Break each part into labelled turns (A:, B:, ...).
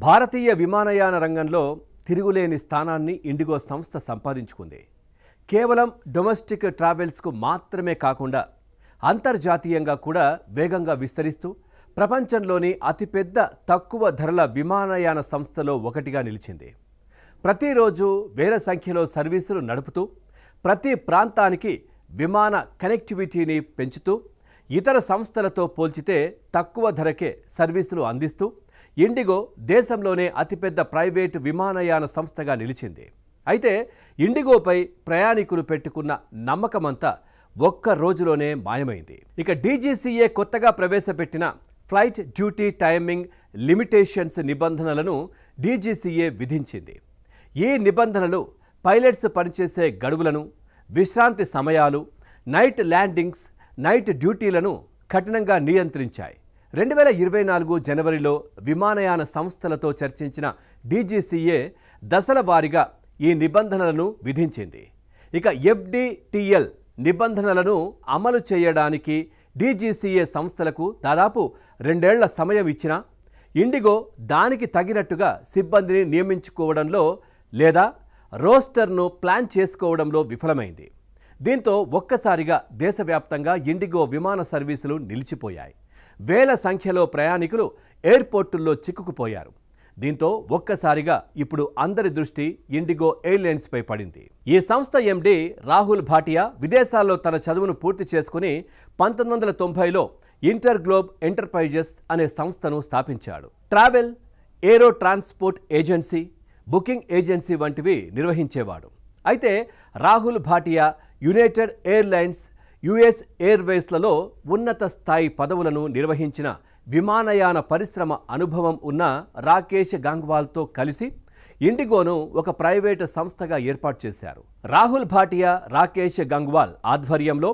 A: భారతీయ విమానయాన రంగంలో తిరుగులేని స్థానాన్ని ఇండిగో సంస్థ సంపాదించుకుంది. కేవలం డొమెస్టిక్ ట్రావెల్స్కు మాత్రమే కాకుండా అంతర్జాతీయంగా కూడా వేగంగా విస్తరిస్తూ ప్రపంచంలోని అతిపెద్ద తక్కువ ధరల విమానయాన సంస్థలో ఒకటిగా నిలిచింది. ప్రతిరోజు వేల సంఖ్యలో సర్వీసులు నడుపుతూ ప్రతి ప్రాంతానికి విమాన కనెక్టివిటీని పెంచుతూ ఇతర సంస్థలతో పోల్చితే తక్కువ ధరకే సర్వీసులు అందిస్తూ ఇండిగో దేశంలోనే అతిపెద్ద ప్రైవేటు విమానయాన సంస్థగా నిలిచింది. అయితే ఇండిగోపై ప్రయాణికులు పెట్టుకున్న నమ్మకమంతా ఒక్క రోజులోనే మాయమైంది. ఇక డీజీసీఏ కొత్తగా ప్రవేశపెట్టిన ఫ్లైట్ డ్యూటీ టైమింగ్ లిమిటేషన్స్ నిబంధనలను డీజీసీఏ విధించింది. ఈ నిబంధనలు పైలట్స్ పనిచేసే గడువులను, విశ్రాంతి సమయాలు, నైట్ ల్యాండింగ్స్, నైట్ డ్యూటీలను కఠినంగా నియంత్రించాయి. 2024 జనవరిలో విమానయాన సంస్థలతో చర్చించిన డీజీసీఏ దశల వారీగా ఈ నిబంధనలను విధించింది. ఇక ఎఫ్డీటీఎల్ నిబంధనలను అమలు చేయడానికి డీజీసీఏ సంస్థలకు దాదాపు 2 ఏళ్ల సమయం ఇచ్చినా ఇండిగో దానికి తగినట్టుగా సిబ్బందిని నియమించుకోవడంలో లేదా రోస్టర్ను ప్లాన్ చేసుకోవడంలో విఫలమైంది. దీంతో ఒక్కసారిగా దేశవ్యాప్తంగా ఇండిగో విమాన సర్వీసులు నిలిచిపోయాయి. వేల సంఖ్యలో ప్రయాణికులు ఎయిర్పోర్టుల్లో చిక్కుకుపోయారు. దీంతో ఒక్కసారిగా ఇప్పుడు అందరి దృష్టి ఇండిగో ఎయిర్లైన్స్పై పడింది. ఈ సంస్థ ఎండీ రాహుల్ భాటియా విదేశాల్లో తన చదువును పూర్తి చేసుకుని 1990లో ఇంటర్ గ్లోబ్ ఎంటర్ప్రైజెస్ అనే సంస్థను స్థాపించాడు. Travel, aero transport agency, booking agency వంటివి నిర్వహించేవాడు. అయితే Rahul Bhatia United Airlines, US ఎయిర్వేస్లలో ఉన్నత స్థాయి పదవులను నిర్వహించిన విమానయాన పరిశ్రమ అనుభవం ఉన్న రాకేష్ గంగ్వాల్తో కలిసి ఇండిగోను ఒక ప్రైవేటు సంస్థగా ఏర్పాటు చేశారు. రాహుల్ భాటియా, రాకేష్ గంగ్వాల్ ఆధ్వర్యంలో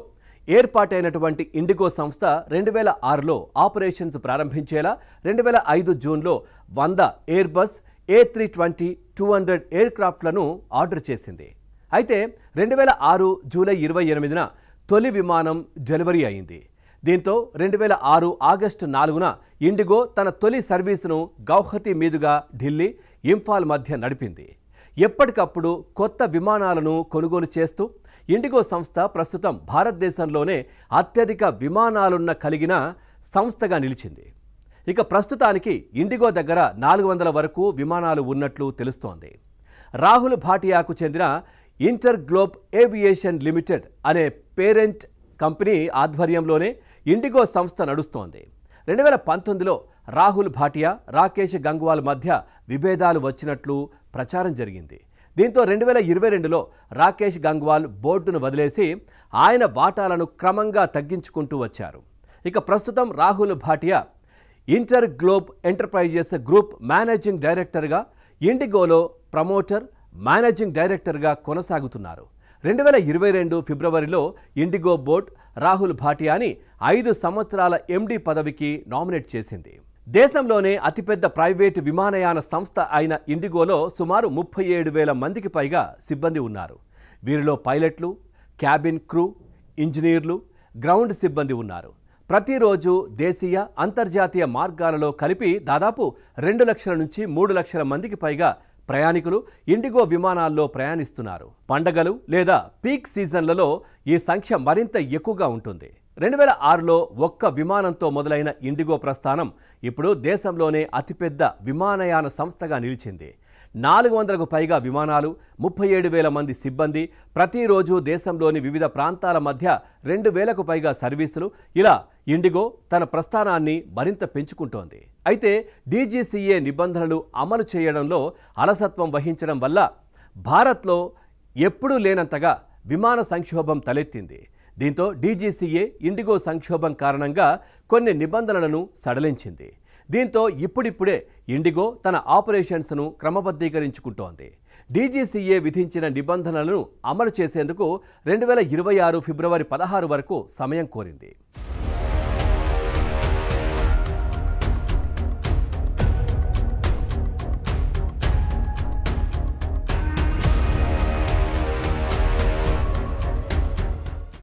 A: ఏర్పాటైనటువంటి ఇండిగో సంస్థ 2006లో ఆపరేషన్స్ ప్రారంభించేలా 2005 జూన్లో 100 ఎయిర్బస్ A320-200 ఎయిర్క్రాఫ్ట్లను ఆర్డర్ చేసింది. అయితే 2006 జూలై 28న తొలి విమానం డెలివరీ అయింది. దీంతో 2006 ఆగస్టు 4న ఇండిగో తన తొలి సర్వీసును గౌహతి మీదుగా ఢిల్లీ, ఇంఫాల్ మధ్య నడిపింది. ఎప్పటికప్పుడు కొత్త విమానాలను కొనుగోలు చేస్తూ ఇండిగో సంస్థ ప్రస్తుతం భారతదేశంలోనే అత్యధిక విమానాలున్న కలిగిన సంస్థగా నిలిచింది. ఇక ప్రస్తుతానికి ఇండిగో దగ్గర 400 వరకు విమానాలు ఉన్నట్లు తెలుస్తోంది. రాహుల్ భాటియాకు చెందిన ఇంటర్ గ్లోబ్ ఏవియేషన్ లిమిటెడ్ అనే పేరెంట్ కంపెనీ ఆధ్వర్యంలోనే ఇండిగో సంస్థ నడుస్తోంది. 2019లో రాహుల్ భాటియా, రాకేష్ గంగ్వాల్ మధ్య విభేదాలు వచ్చినట్లు ప్రచారం జరిగింది. దీంతో 2022లో రాకేష్ గంగ్వాల్ బోర్డును వదిలేసి ఆయన వాటాలను క్రమంగా తగ్గించుకుంటూ వచ్చారు. ఇక ప్రస్తుతం Rahul Bhatia inter globe enterprises group managing డైరెక్టర్గా, ఇండిగోలో ప్రమోటర్, మేనేజింగ్ డైరెక్టర్గా కొనసాగుతున్నారు. 2022 ఫిబ్రవరిలో ఇండిగో బోర్డ్ రాహుల్ భాటియాని 5 సంవత్సరాల ఎండీ పదవికి నామినేట్ చేసింది. దేశంలోనే అతిపెద్ద ప్రైవేటు విమానయాన సంస్థ అయిన ఇండిగోలో సుమారు 37,000 మందికి పైగా సిబ్బంది ఉన్నారు. వీరిలో పైలట్లు, క్యాబిన్ క్రూ, ఇంజనీర్లు, గ్రౌండ్ సిబ్బంది ఉన్నారు. ప్రతిరోజు దేశీయ, అంతర్జాతీయ మార్గాలలో కలిపి దాదాపు 2 లక్షల నుంచి 3 లక్షల మందికి పైగా ప్రయాణికులు ఇండిగో విమానాల్లో ప్రయాణిస్తున్నారు. పండగలు లేదా పీక్ సీజన్లలో ఈ సంఖ్య మరింత ఎక్కువగా ఉంటుంది. 2006లో ఒక్క విమానంతో మొదలైన ఇండిగో ప్రస్థానం ఇప్పుడు దేశంలోనే అతిపెద్ద విమానయాన సంస్థగా నిలిచింది. 400కు పైగా విమానాలు, 37,000 మంది సిబ్బంది, ప్రతిరోజు దేశంలోని వివిధ ప్రాంతాల మధ్య 2,000కు పైగా సర్వీసులు, ఇలా ఇండిగో తన ప్రస్థానాన్ని మరింత పెంచుకుంటోంది. అయితే డీజీసీఏ నిబంధనలు అమలు చేయడంలో అలసత్వం వహించడం వల్ల భారత్లో ఎప్పుడూ లేనంతగా విమాన సంక్షోభం తలెత్తింది. దీంతో డీజీసీఏ ఇండిగో సంక్షోభం కారణంగా కొన్ని నిబంధనలను సడలించింది. దీంతో ఇప్పుడిప్పుడే ఇండిగో తన ఆపరేషన్స్ను క్రమబద్ధీకరించుకుంటోంది. డీజీసీఏ విధించిన నిబంధనలను అమలు చేసేందుకు 2026 ఫిబ్రవరి 16 వరకు సమయం కోరింది.